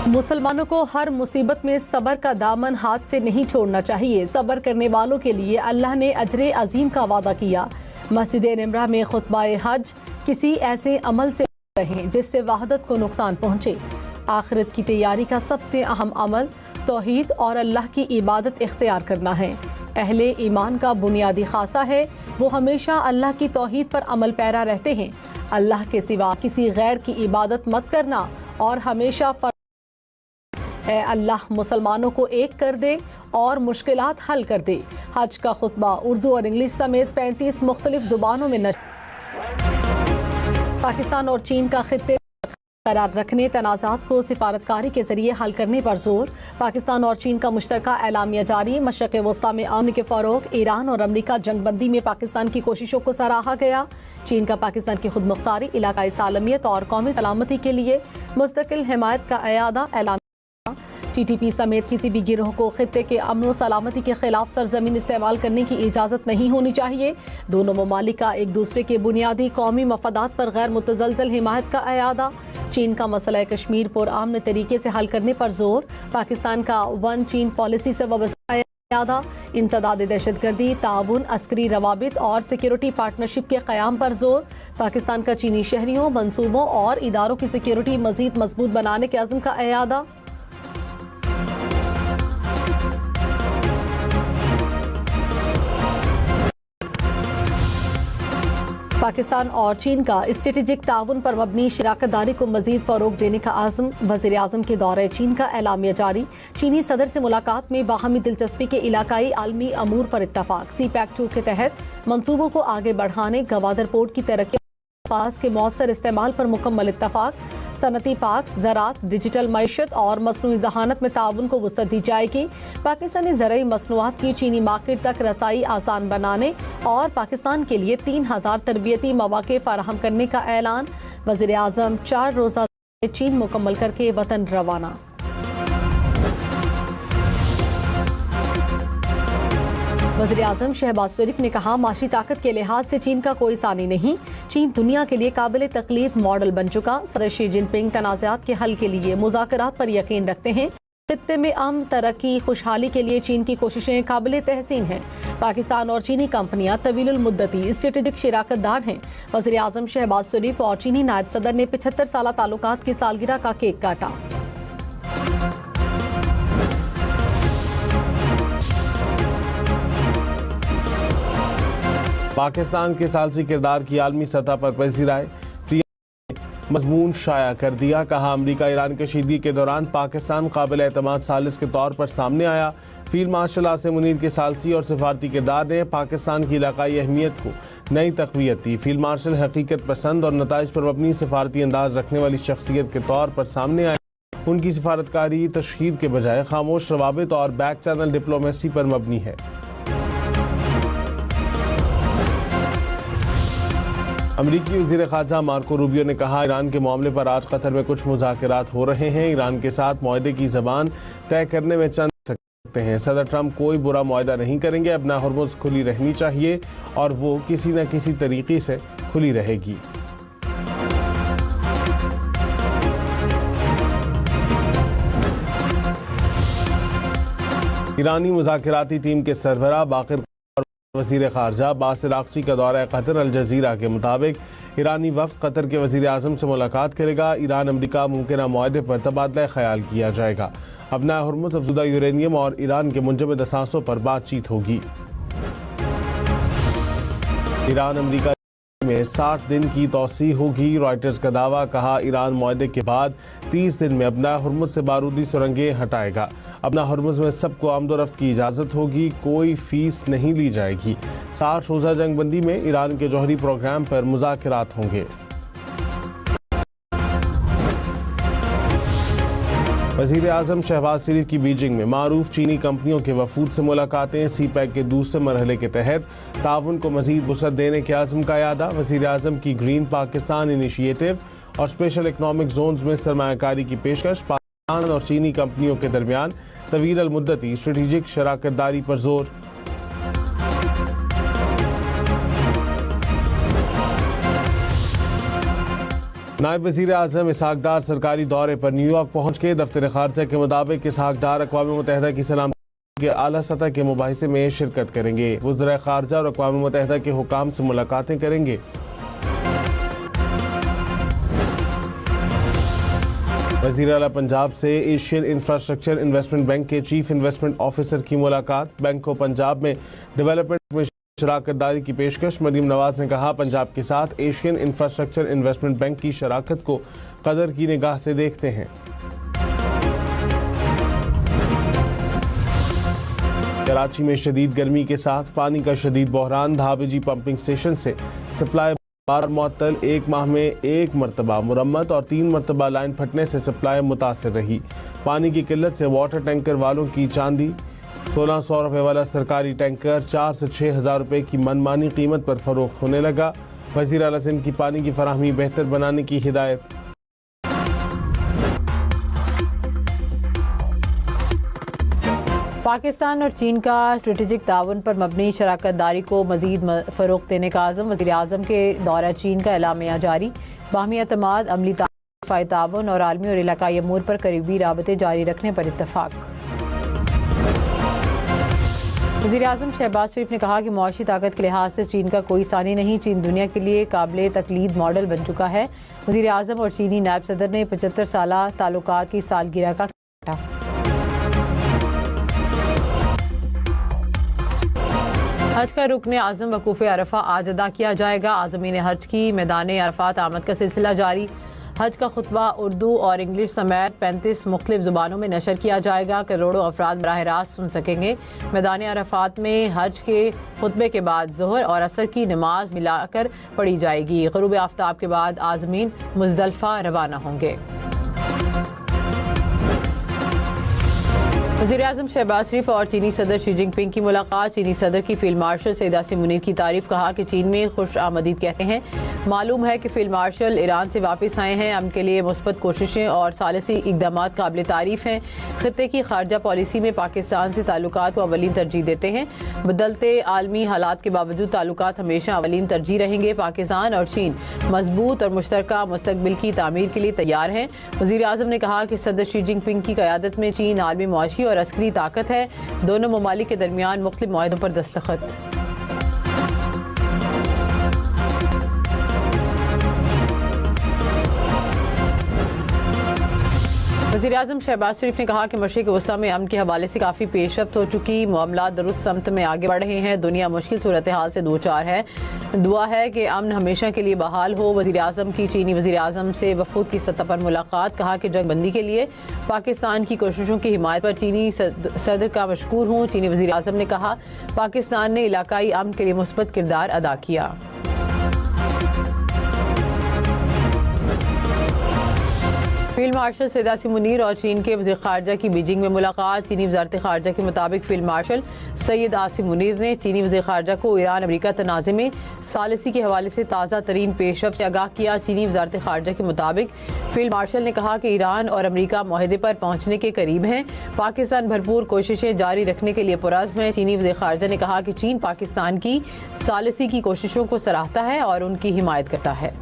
मुसलमानों को हर मुसीबत में सब्र का दामन हाथ से नहीं छोड़ना चाहिए। सब्र करने वालों के लिए अल्लाह ने अजर अजीम का वादा किया। मस्जिद निमरा में खुतबाए हज किसी ऐसे अमल से रहें जिससे वहदत को नुकसान पहुँचे। आखिरत की तैयारी का सबसे अहम अमल तौहीद और अल्लाह की इबादत इख्तियार करना है। अहले ईमान का बुनियादी खासा है वो हमेशा अल्लाह की तौहीद पर अमल पैरा रहते हैं। अल्लाह के सिवा किसी गैर की इबादत मत करना और हमेशा है अल्लाह मुसलमानों को एक कर दे और मुश्किलात हल कर दे। हज का खुतबा उर्दू और इंग्लिश समेत 35 मुख्तलिफ जुबानों में पाकिस्तान और चीन का खित्ते करार रखने, तनाज़ात को सिफारतकारी के जरिए हल करने पर जोर। पाकिस्तान और चीन का मुश्तरका एलामिया जारी। मशरक़ वस्ता में अमन के फ़रोग़, ईरान और अमरीका जंगबंदी में पाकिस्तान की कोशिशों को सराहा गया। चीन का पाकिस्तान की खुद मुख्तारी, इलाकाई सालमियत और कौमी सलामती के लिए मुस्तकिल हिमायत का अयादा ऐलान। TTP समेत किसी भी गिरोह को खित्ते के अमन सलामती के खिलाफ सरजमीन इस्तेमाल करने की इजाज़त नहीं होनी चाहिए। दोनों ममालिक का एक दूसरे के बुनियादी कौमी मफादात पर गैर मुतज़लज़ल हिमायत का अयादा। चीन का मसला कश्मीर पुरअमन तरीके से हल करने पर जोर। पाकिस्तान का वन चीन पॉलिसी से वाबस्ता अयादा। इंसदाद दहशतगर्दी, ताउन, अस्करी रवाबित और सिक्योरिटी पार्टनरशिप के क़याम पर जोर। पाकिस्तान का चीनी शहरियों, मनसूबों और इदारों की सिक्योरिटी मज़ीद मजबूत बनाने के अज़्म का अयादा। पाकिस्तान और चीन का स्ट्रेटेजिक ताउन पर मबनी शराकतदारी को मजीद फ़रोग देने का आज़म। वज़ीर आज़म के दौरे चीन का एलामिया जारी। चीनी सदर से मुलाकात में बाहमी दिलचस्पी के इलाकाई आलमी अमूर पर इत्तफ़ाक़। CPEC 2 के तहत मनसूबों को आगे बढ़ाने, गवादर पोर्ट की तरक्की पास के मौसर इस्तेमाल पर मुकम्मल इत्तफ़ाक़। सनती पार्क्स, ज़राअत, डिजिटल मईशत और मसनूई ज़हानत में ताउन को वुसअत दी जाएगी। पाकिस्तानी ज़रई मसनूआत की चीनी मार्केट तक रसाई आसान बनाने और पाकिस्तान के लिए 3000 तरबियती मौक़े फ़राहम करने का ऐलान। वज़ीर आज़म 4 रोज़ा चीन मुकम्मल करके वतन रवाना। वज़ीर आज़म शहबाज शरीफ ने कहा, माशी ताकत के लिहाज से चीन का कोई सानी नहीं। चीन दुनिया के लिए काबिल तक़लीद मॉडल बन चुका। सदर शी जिनपिंग तनाज़ात के हल के लिए मुज़ाकरात पर यकीन रखते हैं। खित्ते में अमन, तरक्की, खुशहाली के लिए चीन की कोशिशें काबिल तहसीन हैं। पाकिस्तान और चीनी कंपनियां तवील मुद्दती स्ट्रेटेजिक शराकतदार हैं। वज़ीर आज़म शहबाज शरीफ और चीनी नायब सदर ने 75 साला ताल्लुकात की सालगिरह का केक काटा। पाकिस्तान के सालसी किरदार की आलमी सतह पर पजीराई मजमून शाया कर दिया। कहा, अमरीका ईरान कशीदगी के दौरान पाकिस्तान काबिल एतमाद सालिस के तौर पर सामने आया। फील्ड मार्शल आसिम मुनीर के सालसी और सिफारती किरदार ने पाकिस्तान की इलाकाई अहमियत को नई तक़वियत दी। फील्ड मार्शल हकीकत पसंद और नताइज पर मबनी सिफारती अंदाज रखने वाली शख्सियत के तौर पर सामने आए। उनकी सिफारतकारी तशहीद के बजाय खामोश रवाबित और बैक चैनल डिप्लोमेसी पर मबनी है। अमरीकी वज़ीर ख़ारजा मार्को रूबियो ने कहा, ईरान के मामले पर आज कतर में कुछ मुज़ाकरात हो रहे हैं। ईरान के साथ मुआहदे की ज़बान तय करने में चंद सकते हैं। सदर ट्रंप कोई बुरा मुआहदा नहीं करेंगे। अब होर्मुज़ खुली रहनी चाहिए और वो किसी न किसी तरीके से खुली रहेगी। ईरानी मुज़ाकराती टीम के सरबराह बाक़िर वज़ीर ख़ारजा बासिर आक़ची का दौरा कतर। अल जज़ीरा के मुताबिक ईरानी वफ़द कतर के वज़ीर आज़म से मुलाकात करेगा। ईरान अमरीका मुमकिन मुआहदे पर तबादला ख़याल किया जाएगा। अब होर्मुज़, अफज़ूदा यूरेनियम और ईरान के मुंजमद असासों पर बातचीत होगी। ईरान अमरीका में 60 दिन की तौसी होगी। रॉयटर्स का दावा। कहा, ईरान मुआहदे के बाद 30 दिन में अपना होर्मुज़ से बारूदी सुरंगें हटाएगा। अपना होर्मुज़ में सबको आमदोरफ्त की इजाज़त होगी, कोई फीस नहीं ली जाएगी। 60 रोज़ा जंगबंदी में ईरान के जौहरी प्रोग्राम पर मुज़ाकरात होंगे। वज़ीर आज़म शहबाज शरीफ की बीजिंग में मारूफ चीनी कंपनियों के वफूद से मुलाकातें। CPEC के दूसरे मरहले के तहत ताउन को मज़ीद वुसअत देने के आज़म का यादा। वज़ीर आज़म की ग्रीन पाकिस्तान इनिशिएटिव और स्पेशल इकनॉमिक जोन्स में सरमायाकारी की पेशकश। पाकिस्तान और चीनी कंपनियों के दरमियान तवील मुद्दती स्ट्रेटेजिक शराकतदारी पर जोर। नायब वज़ीर आज़म इसहाक डार सरकारी दौरे पर न्यूयॉर्क पहुँच के दफ्तर खारजा के मुताबिक इसहाक डार अक़वाम मुत्तहिदा की सलामती के आला सतह के मुबाहिसे में शिरकत करेंगे। वज़ीर खारजा और अक़वाम मुत्तहिदा के हुकाम से मुलाकातें करेंगे। वज़ीर आला पंजाब से एशियन इंफ्रास्ट्रक्चर इन्वेस्टमेंट बैंक के चीफ इन्वेस्टमेंट ऑफिसर की मुलाकात। बैंक को पंजाब में डेवलपमेंट में शराकतदारी की पेशकश। मरीम नवाज ने कहा, पंजाब के साथ एशियन इंफ्रास्ट्रक्चर इन्वेस्टमेंट बैंक की शराकत को कदर की निगाह से देखते हैं। कराची में शदीद गर्मी के साथ पानी का शदीद बहरान। धाबेजी पंपिंग स्टेशन से सप्लाई बार मुअत्तल, 1 माह में 1 मरतबा मुरम्मत और 3 मरतबा लाइन फटने से सप्लाई मुतासर रही। पानी की किल्लत से वाटर टैंकर वालों की चांदी। 1600 रुपये वाला सरकारी टैंकर 4 से 6 हज़ार रुपये की मनमानी कीमत पर फरोख्त होने लगा। वज़ीर आला सिंध की पानी की फराहमी बेहतर बनाने की हिदायत। पाकिस्तान और चीन का स्ट्रेटेजिक ताउन पर मबनी शराकतदारी को मज़ीद फ़रोग़ देने का आज़म। वज़ीर आज़म के दौरा चीन का एलामिया जारी। बाहमी एतमाद, अमली ताउन और आलमी और इलाकाई अमूर पर करीबी राबते जारी रखने पर इत्तफ़ाक़। वज़ीर आज़म शहबाज शरीफ ने कहा कि मुआशी ताकत के लिहाज से चीन का कोई सानी नहीं। चीन दुनिया के लिए काबिल तकलीद मॉडल बन चुका है। वज़ीर आज़म और चीनी नायब सदर ने 75 साला ताल्लुकात की सालगिरह का काटा। हज का रुकन आज़म वकूफ़ अरफा आज अदा किया जाएगा। आज़मीन हज की मैदान अरफात आमद का सिलसिला जारी। हज का खुतबा उर्दू और इंग्लिश समेत 35 मुख्तलिफ ज़ुबानों में नशर किया जाएगा। करोड़ों अफराद बराह रास्त सुन सकेंगे। मैदान अरफात में हज के खुतबे के बाद ज़ोहर और असर की नमाज मिलाकर पढ़ी जाएगी। ग़ुरूब आफ्ताब के बाद आज़मीन मुज़दलिफ़ा रवाना होंगे। वज़ीर आज़म शहबाज शरीफ और चीनी सदर शी जिनपिंग की मुलाकात। चीनी सदर की फील्ड मार्शल सईद आसिम मुनीर की तारीफ। कहा कि चीन में खुश आमदीद कहते हैं। मालूम है कि फील्ड मार्शल ईरान से वापस आए हैं। अमन के लिए मुस्बत कोशिशें और सालिसी इक़दाम काबिल तारीफ हैं। खित्ते की खारजा पॉलिसी में पाकिस्तान से ताल्लुकात को अवलीन तरजीह देते हैं। बदलते आलमी हालात के बावजूद ताल्लुकात हमेशा अवलीन तरजीह रहेंगे। पाकिस्तान और चीन मजबूत और मुश्तरका मुस्तकबिल की तामीर के लिए तैयार हैं। वज़ीर आज़म ने कहा कि सदर शी जिनपिंग की क़यादत में चीन आलमी मुआशी और अस्करी ताकत है। दोनों ममालिक के दरमियान मुख्तलिफ मुआहदों पर दस्तखत। वज़ीर आज़म शहबाज शरीफ ने कहा कि मशरिक़ वस्ता में अमन के हवाले से काफ़ी पेशरफ्त हो चुकी। मामला दुरुस्त समत में आगे बढ़ रहे हैं। दुनिया मुश्किल सूरत हाल से दो चार है। दुआ है कि अमन हमेशा के लिए बहाल हो। वज़ीर आज़म की चीनी वज़ीर आज़म से वफूद की सतह पर मुलाकात। कहा कि जंग बंदी के लिए पाकिस्तान की कोशिशों की हिमायत पर चीनी सदर का मशकूर हूँ। चीनी वज़ीर आज़म ने कहा, पाकिस्तान ने इलाकाई अमन के लिए मुस्बत किरदार अदा किया। फील्ड मार्शल सईद आसिम मुनीर और चीन के वज़ीर ख़ारजा की बीजिंग में मुलाकात। चीनी वज़ारत ख़ारजा के मुताबिक फील्ड मार्शल सैयद आसिम मुनीर ने चीनी वज़ीर ख़ारजा को ईरान अमरीका तनाज़े में सालिसी के हवाले से ताज़ा तरीन पेशरफ्त से आगाह किया। चीनी वज़ारत ख़ारजा के मुताबिक फील्ड मार्शल ने कहा कि ईरान और अमरीका मुआहदे पर पहुँचने के करीब हैं। पाकिस्तान भरपूर कोशिशें जारी रखने के लिए पुरज़्म है। चीनी वज़ीर ख़ारजा ने कहा कि चीन पाकिस्तान की सालिसी की कोशिशों को सराहता है और उनकी हिमायत करता है।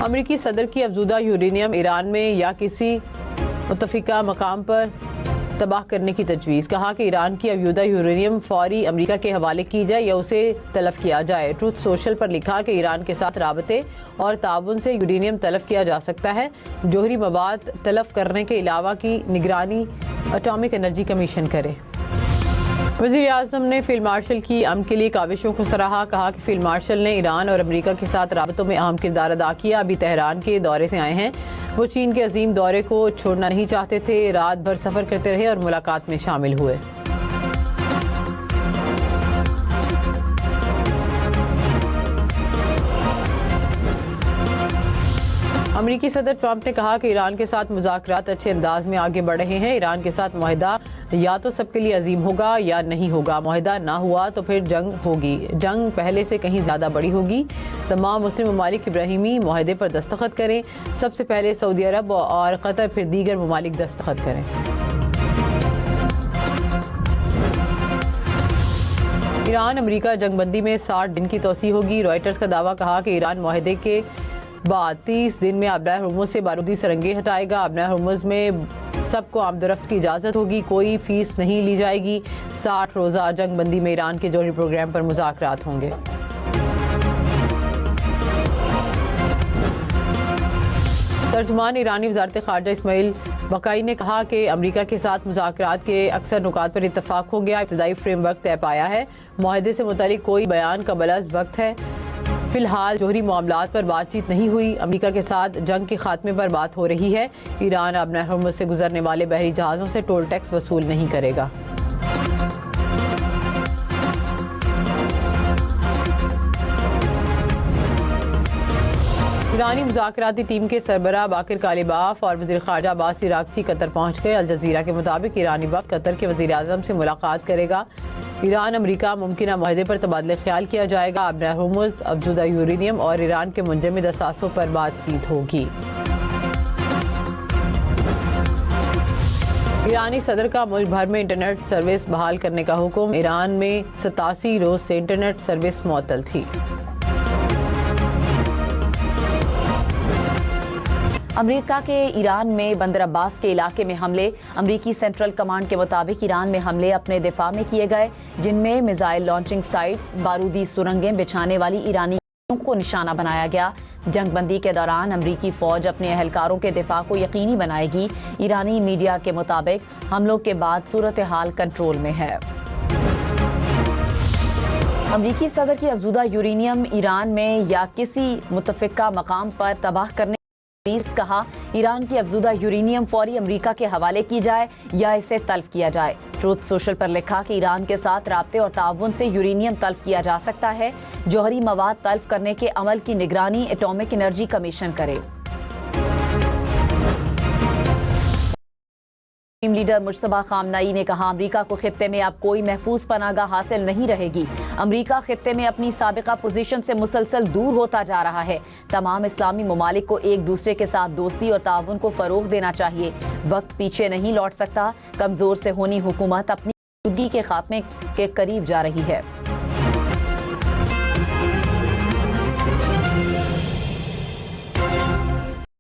अमरीकी सदर की अफजूदा यूरेनियम ईरान में या किसी मुतफ़िका मकाम पर तबाह करने की तजवीज़। कहा कि ईरान की अफजूदा यूरेनियम फौरी अमरीका के हवाले की जाए या उसे तलब किया जाए। ट्रूथ सोशल पर लिखा कि ईरान के साथ राबते और ताउन से यूरेनियम तलब किया जा सकता है। जोहरी मवाद तलब करने के अलावा की निगरानी एटॉमिक एनर्जी कमीशन करे। वज़ीर आज़म ने फील्ड मार्शल की अमन के लिए काविशों को सराहा। कहा कि फील्ड मार्शल ने ईरान और अमरीका के साथ राबतों में अहम किरदार अदा किया। अभी तेहरान के दौरे से आए हैं। वो चीन के अजीम दौरे को छोड़ना नहीं चाहते थे। रात भर सफ़र करते रहे और मुलाकात में शामिल हुए। अमरीकी सदर ट्रंप ने कहा कि ईरान के साथ मुज़ाकरात अच्छे अंदाज में आगे बढ़ रहे हैं। ईरान के साथ मुआहदा या तो सबके लिए अजीम होगा या नहीं होगा। मुआहदा ना हुआ तो फिर जंग होगी। जंग पहले से कहीं ज़्यादा बड़ी होगी। तमाम मुस्लिम ममालिक इब्राहिमी मुआहदे पर दस्तखत करें। सबसे पहले सऊदी अरब और कतर, फिर दीगर ममालिक दस्तखत करें। ईरान अमेरिका जंगबंदी में 60 दिन की तोसी होगी। रॉयटर्स का दावा, कहा कि ईरान माहदे के बाद 30 दिन में आबनार हुर्मुज़ से बारूदी सरंगे हटाएगा। आबनार हुर्मुज़ में सबको आमदरफ्त की इजाज़त होगी, कोई फीस नहीं ली जाएगी। 60 रोज़ा जंगबंदी में ईरान के जौहरी प्रोग्राम पर मुज़ाकरात होंगे। तर्जुमान ईरानी वज़ारत ख़ारजा इस्माइल बकाई ने कहा कि अमरीका के साथ मुज़ाकरात के अक्सर नुकात पर इत्तफ़ाक़ हो गया। इब्तदाई फ्रेमवर्क तय पाया है। माहदे से मुतालिक कोई बयान कबल अज़ वक्त है। फिलहाल जौहरी मामलात पर बातचीत नहीं हुई। अमरीका के साथ जंग के खात्मे पर बात हो रही है। ईरान आबनार हुर्मुज़ से गुजरने वाले बहरी जहाज़ों से टोल टैक्स वसूल नहीं करेगा। ईरानी मुज़ाकराती टीम के सरबराह बाकिर कालिबाफ और वज़ीर ख़ारजा अब्बास इराक़ची कतर पहुँच गए। अल जज़ीरा के मुताबिक ईरानी वफ़द कतर के वज़ीर आज़म से मुलाकात करेगा। ईरान अमरीका मुमकिन माहदे पर तबादले ख्याल किया जाएगा। आबनार हुर्मुज़, अफजुदा यूरेनियम और ईरान के मुंजमद असासों पर बातचीत होगी। ईरानी सदर का मुल्क भर में इंटरनेट सर्विस बहाल करने का हुक्म। ईरान में 87 रोज से इंटरनेट सर्विस मुअत्तल थी। अमेरिका के ईरान में बंदर अब्बास के इलाके में हमले। अमरीकी सेंट्रल कमांड के मुताबिक ईरान में हमले अपने दिफा में किए गए, जिनमें मिसाइल लॉन्चिंग साइट्स, बारूदी सुरंगें बिछाने वाली ईरानी को निशाना बनाया गया। जंगबंदी के दौरान अमरीकी फौज अपने अहलकारों के दिफा को यकीनी बनाएगी। ईरानी मीडिया के मुताबिक हमलों के बाद सूरत हाल कंट्रोल में है। अमरीकी सदर की अफजुदा यूरेनियम ईरान में या किसी मुतफिका मकाम पर तबाह करने, कहा ईरान की अफजुदा यूरेनियम फौरी अमरीका के हवाले की जाए या इसे तल्फ किया जाए। ट्रूथ सोशल पर लिखा कि ईरान के साथ राब्ते और ताउन से यूरेनियम तल्फ किया जा सकता है। जौहरी मवाद तल्फ करने के अमल की निगरानी एटॉमिक एनर्जी कमीशन करे। टीम लीडर मुश्तबा खामनाई ने कहा, अमरीका को खित्ते में अब कोई महफूज पनागा हासिल नहीं रहेगी। अमरीका खित्ते में अपनी साबिका पोजीशन से मुसलसल दूर होता जा रहा है। तमाम इस्लामी ममालिक को एक दूसरे के साथ दोस्ती और ताउन को फरोग देना चाहिए। वक्त पीछे नहीं लौट सकता। कमजोर से होनी हुकूमत अपनी मौजूदगी के खात्मे के करीब जा रही है।